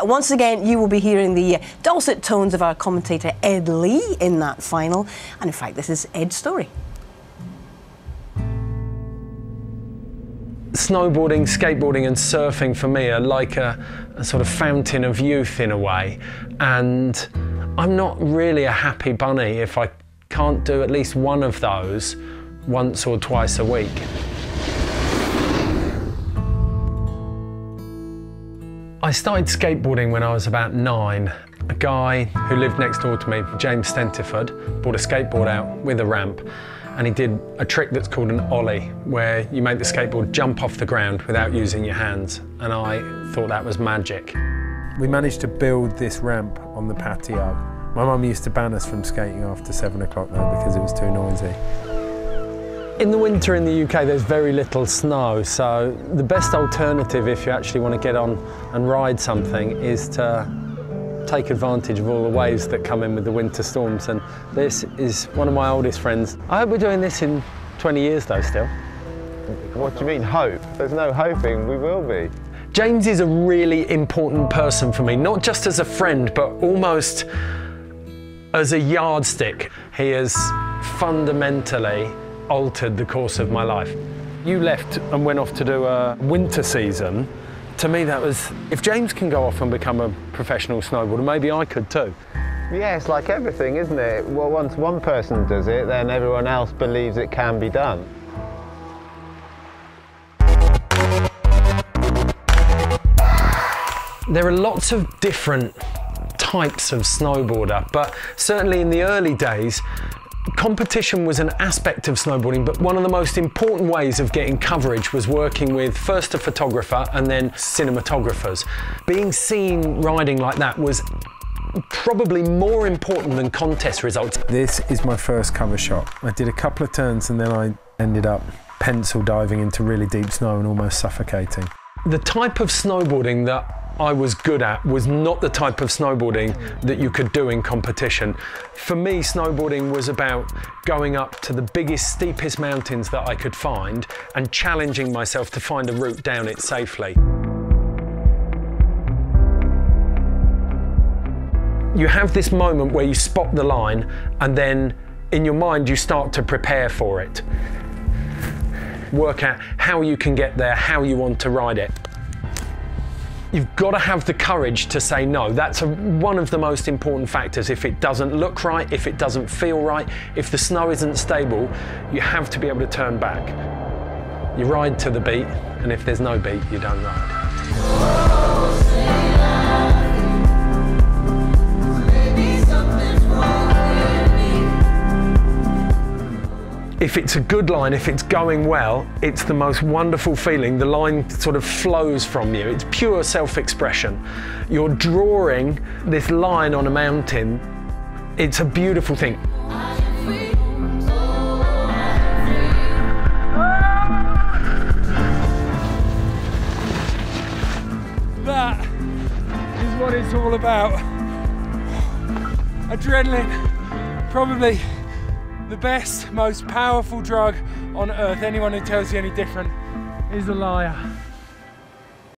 Once again, you will be hearing the dulcet tones of our commentator Ed Leigh in that final. And in fact, this is Ed's story. Snowboarding, skateboarding and surfing for me are like a sort of fountain of youth in a way, and I'm not really a happy bunny if I can't do at least one of those once or twice a week. I started skateboarding when I was about 9. A guy who lived next door to me, James Stentiford, brought a skateboard out with a ramp, and he did a trick that's called an ollie, where you make the skateboard jump off the ground without using your hands, and I thought that was magic. We managed to build this ramp on the patio. My mum used to ban us from skating after 7 o'clock though, because it was too noisy. In the winter in the UK there's very little snow, so the best alternative if you actually want to get on and ride something is to take advantage of all the waves that come in with the winter storms, and this is one of my oldest friends. I hope we're doing this in 20 years though still. What do you mean hope? There's no hoping, we will be. James is a really important person for me, not just as a friend but almost as a yardstick. He has fundamentally altered the course of my life. You left and went off to do a winter season. To me that was, if James can go off and become a professional snowboarder, maybe I could too. Yeah, it's like everything, isn't it? Well, once one person does it, then everyone else believes it can be done. There are lots of different types of snowboarder, but certainly in the early days, competition was an aspect of snowboarding, but one of the most important ways of getting coverage was working with first a photographer and then cinematographers. Being seen riding like that was probably more important than contest results. This is my first cover shot. I did a couple of turns and then I ended up pencil diving into really deep snow and almost suffocating. The type of snowboarding that I was good at was not the type of snowboarding that you could do in competition. For me, snowboarding was about going up to the biggest, steepest mountains that I could find and challenging myself to find a route down it safely. You have this moment where you spot the line and then in your mind you start to prepare for it. Work out how you can get there, how you want to ride it. You've got to have the courage to say no. That's one of the most important factors. If it doesn't look right, if it doesn't feel right, if the snow isn't stable, you have to be able to turn back. You ride to the beat, and if there's no beat, you don't ride. If it's a good line, if it's going well, it's the most wonderful feeling. The line sort of flows from you. It's pure self-expression. You're drawing this line on a mountain. It's a beautiful thing. That is what it's all about. Adrenaline, probably the best, most powerful drug on earth. Anyone who tells you any different is a liar.